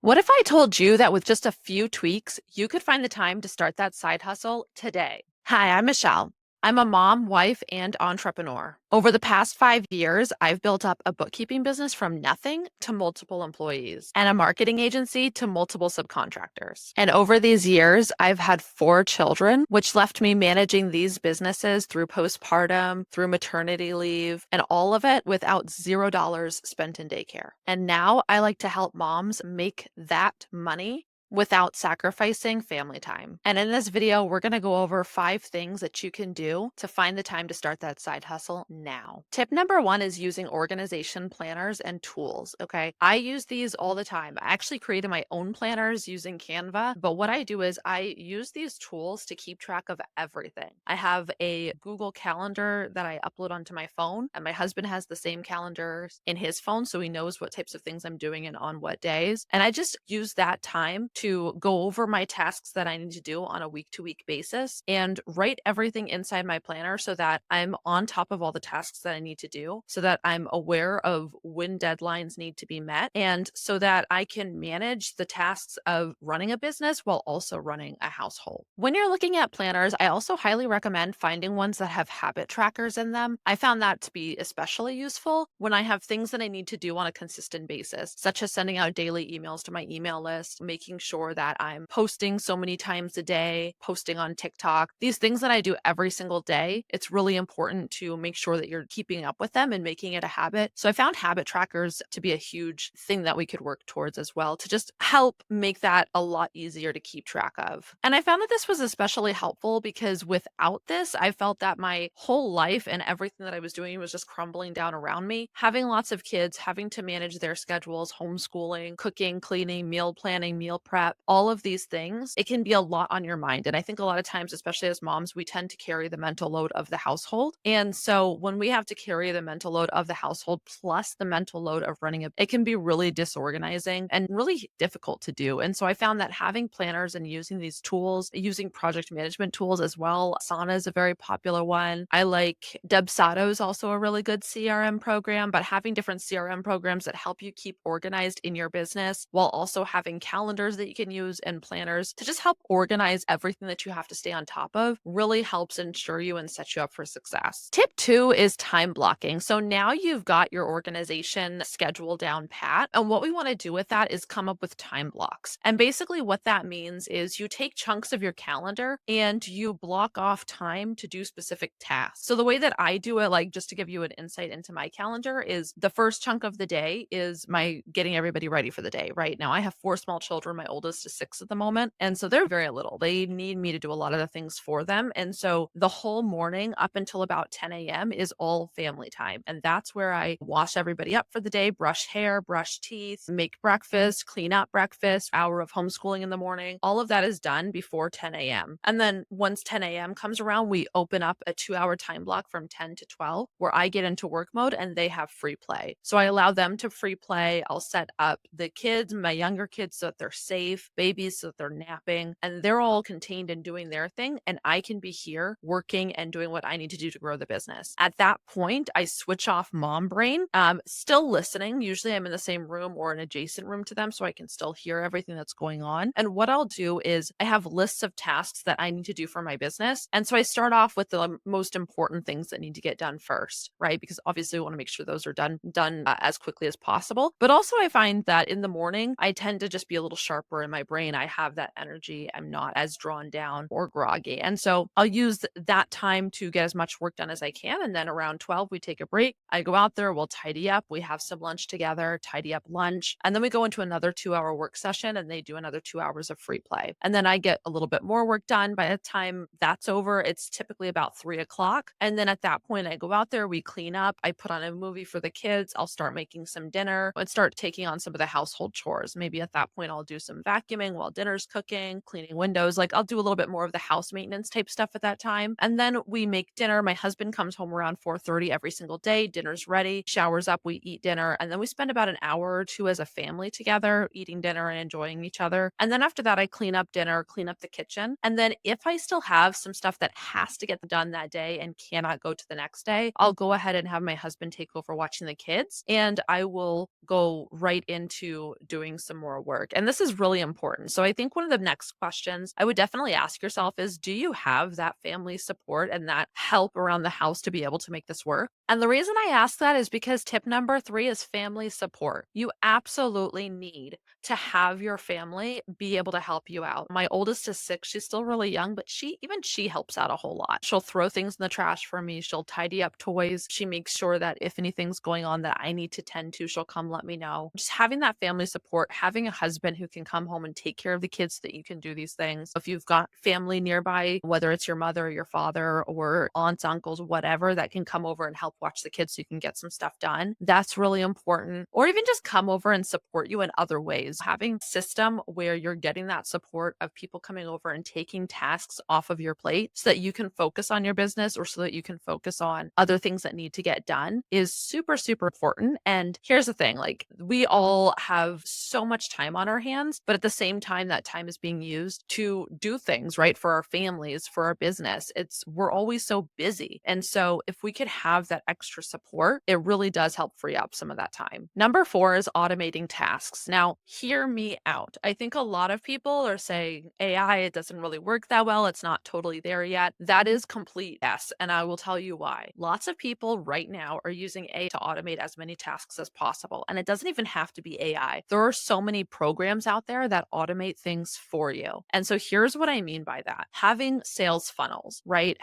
What if I told you that with just a few tweaks, you could find the time to start that side hustle today? Hi, I'm Michelle. I'm a mom, wife, and entrepreneur. Over the past 5 years, I've built up a bookkeeping business from nothing to multiple employees and a marketing agency to multiple subcontractors. And over these years, I've had 4 children, which left me managing these businesses through postpartum, through maternity leave, and all of it without $0 spent in daycare. And now I like to help moms make that money without sacrificing family time. And in this video, we're going to go over 5 things that you can do to find the time to start that side hustle now. Tip number 1 is using organization planners and tools. Okay. I use these all the time. I actually created my own planners using Canva, but what I do is I use these tools to keep track of everything. I have a Google Calendar that I upload onto my phone, and my husband has the same calendar in his phone, so he knows what types of things I'm doing and on what days. And I just use that time to go over my tasks that I need to do on a week-to-week basis and write everything inside my planner so that I'm on top of all the tasks that I need to do, so that I'm aware of when deadlines need to be met, and so that I can manage the tasks of running a business while also running a household. When you're looking at planners, I also highly recommend finding ones that have habit trackers in them. I found that to be especially useful when I have things that I need to do on a consistent basis, such as sending out daily emails to my email list, making sure that I'm posting so many times a day, posting on TikTok, these things that I do every single day. It's really important to make sure that you're keeping up with them and making it a habit. So I found habit trackers to be a huge thing that we could work towards as well, to just help make that a lot easier to keep track of. And I found that this was especially helpful because without this, I felt that my whole life and everything that I was doing was just crumbling down around me. Having lots of kids, having to manage their schedules, homeschooling, cooking, cleaning, meal planning, meal prep, all of these things, it can be a lot on your mind. And I think a lot of times, especially as moms, we tend to carry the mental load of the household. And so when we have to carry the mental load of the household plus the mental load of running it can be really disorganizing and really difficult to do. And so I found that having planners and using these tools, using project management tools as well, Asana is a very popular one. I like Debsato is also a really good CRM program, but having different CRM programs that help you keep organized in your business while also having calendars that you can use and planners to just help organize everything that you have to stay on top of really helps ensure you and set you up for success. Tip 2 is time blocking. So now you've got your organization schedule down pat. And what we want to do with that is come up with time blocks. And basically what that means is you take chunks of your calendar and you block off time to do specific tasks. So the way that I do it, like just to give you an insight into my calendar, is the first chunk of the day is my getting everybody ready for the day. Right now I have 4 small children. My oldest is 6 at the moment. And so they're very little. They need me to do a lot of the things for them. And so the whole morning up until about 10 a.m. is all family time. And that's where I wash everybody up for the day, brush hair, brush teeth, make breakfast, clean up breakfast, hour of homeschooling in the morning. All of that is done before 10 a.m. And then once 10 a.m. comes around, we open up a 2-hour time block from 10 to 12 where I get into work mode and they have free play. So I allow them to free play. I'll set up the kids, my younger kids, so that they're safe, babies so that they're napping, and they're all contained and doing their thing. And I can be here working and doing what I need to do to grow the business. At that point, I switch off mom brain, still listening. Usually I'm in the same room or an adjacent room to them so I can still hear everything that's going on. And what I'll do is I have lists of tasks that I need to do for my business. And so I start off with the most important things that need to get done first, right? Because obviously we want to make sure those are done as quickly as possible. But also I find that in the morning, I tend to just be a little sharper in my brain. I have that energy. I'm not as drawn down or groggy. And so I'll use that time to get as much work done as I can. And then around 12, we take a break. I go out there, we'll tidy up. We have some lunch together, tidy up lunch. And then we go into another 2-hour work session and they do another 2 hours of free play. And then I get a little bit more work done. By the time that's over, it's typically about 3 o'clock. And then at that point, I go out there, we clean up. I put on a movie for the kids. I'll start making some dinner and start taking on some of the household chores. Maybe at that point, I'll do some vacuuming while dinner's cooking, cleaning windows. Like I'll do a little bit more of the house maintenance type stuff at that time. And then we make dinner. My husband comes home around 4:30 every single day. Dinner's ready, showers up, we eat dinner, and then we spend about an hour or two as a family together eating dinner and enjoying each other. And then after that, I clean up dinner, clean up the kitchen. And then if I still have some stuff that has to get done that day and cannot go to the next day, I'll go ahead and have my husband take over watching the kids, and I will go right into doing some more work. And this is really important. So I think one of the next questions I would definitely ask yourself is, do you have that family support and that help around the house to be able to make this work? And the reason I ask that is because tip number 3 is family support. You absolutely need to have your family be able to help you out. My oldest is 6. She's still really young, but she helps out a whole lot. She'll throw things in the trash for me. She'll tidy up toys. She makes sure that if anything's going on that I need to tend to, she'll come let me know. Just having that family support, having a husband who can come home and take care of the kids so that you can do these things. If you've got family nearby, whether it's your mother or your father or aunts, uncles, whatever, that can come over and help watch the kids so you can get some stuff done, that's really important. Or even just come over and support you in other ways. Having a system where you're getting that support of people coming over and taking tasks off of your plate so that you can focus on your business or so that you can focus on other things that need to get done is super, super important. And here's the thing, like we all have so much time on our hands, but at the same time, that time is being used to do things, right? For our families, for our business. We're always so busy. And so if we could have that extra support, it really does help free up some of that time. Number 4 is automating tasks. Now, hear me out. I think a lot of people are saying AI, it doesn't really work that well. It's not totally there yet. That is complete S. And I will tell you why. Lots of people right now are using AI to automate as many tasks as possible. And it doesn't even have to be AI. There are so many programs out there that automate things for you. And so here's what I mean by that. Having sales funnels, right?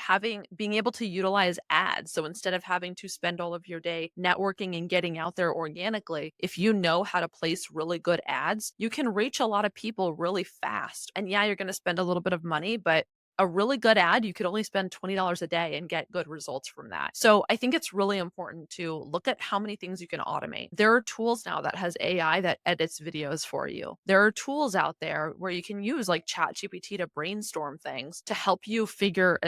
Being able to utilize ads. So instead of having to spend all of your day networking and getting out there organically, if you know how to place really good ads, you can reach a lot of people really fast. And yeah, you're going to spend a little bit of money, but a really good ad, you could only spend $20 a day and get good results from that. So I think it's really important to look at how many things you can automate. There are tools now that has AI that edits videos for you. There are tools out there where you can use like ChatGPT to brainstorm things to help you figure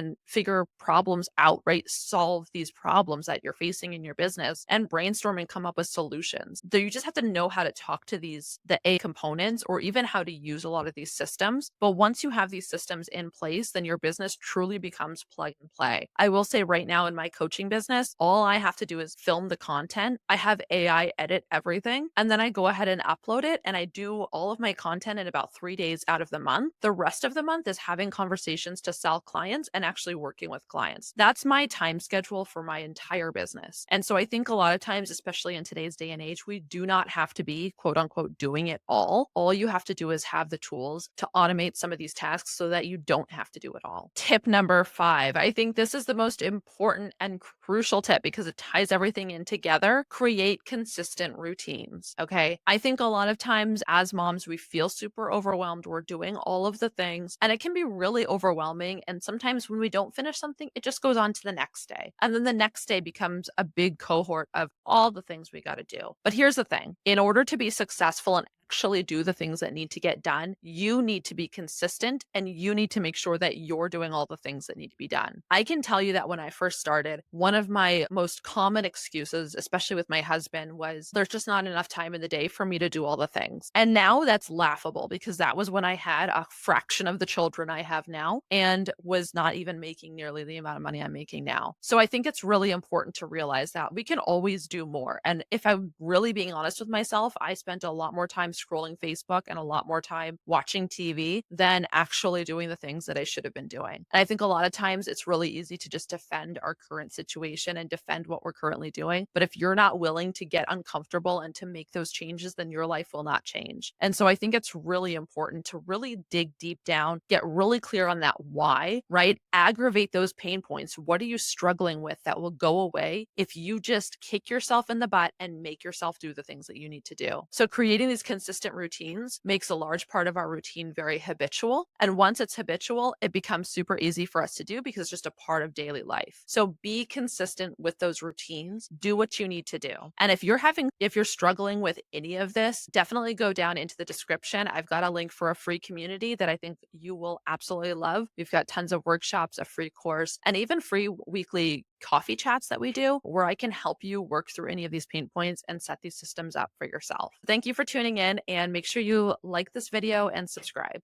problems out, right? Solve these problems that you're facing in your business and brainstorm and come up with solutions. So you just have to know how to talk to the AI components or even how to use a lot of these systems. But once you have these systems in place, then your business truly becomes plug and play. I will say right now in my coaching business, all I have to do is film the content. I have AI edit everything, and then I go ahead and upload it, and I do all of my content in about 3 days out of the month. The rest of the month is having conversations to sell clients and actually working with clients. That's my time schedule for my entire business. And so I think a lot of times, especially in today's day and age, we do not have to be quote unquote doing it all. All you have to do is have the tools to automate some of these tasks so that you don't have to do it all. Tip number 5. I think this is the most important and crucial tip because it ties everything in together. Create consistent routines. Okay. I think a lot of times as moms, we feel super overwhelmed. We're doing all of the things and it can be really overwhelming. And sometimes when we don't finish something, it just goes on to the next day. And then the next day becomes a big cohort of all the things we got to do. But here's the thing. In order to be successful and actually do the things that need to get done, you need to be consistent and you need to make sure that you're doing all the things that need to be done. I can tell you that when I first started, one of my most common excuses, especially with my husband, was there's just not enough time in the day for me to do all the things. And now that's laughable because that was when I had a fraction of the children I have now and was not even making nearly the amount of money I'm making now. So I think it's really important to realize that we can always do more. And if I'm really being honest with myself, I spent a lot more time scrolling Facebook and a lot more time watching TV than actually doing the things that I should have been doing. And I think a lot of times it's really easy to just defend our current situation and defend what we're currently doing. But if you're not willing to get uncomfortable and to make those changes, then your life will not change. And so I think it's really important to really dig deep down, get really clear on that why, right? Aggravate those pain points. What are you struggling with that will go away if you just kick yourself in the butt and make yourself do the things that you need to do? So creating these consistent routines makes a large part of our routine very habitual. And once it's habitual, it becomes super easy for us to do because it's just a part of daily life. So be consistent with those routines. Do what you need to do. And if you're struggling with any of this, definitely go down into the description. I've got a link for a free community that I think you will absolutely love. We've got tons of workshops, a free course, and even free weekly coffee chats that we do where I can help you work through any of these pain points and set these systems up for yourself. Thank you for tuning in, and make sure you like this video and subscribe.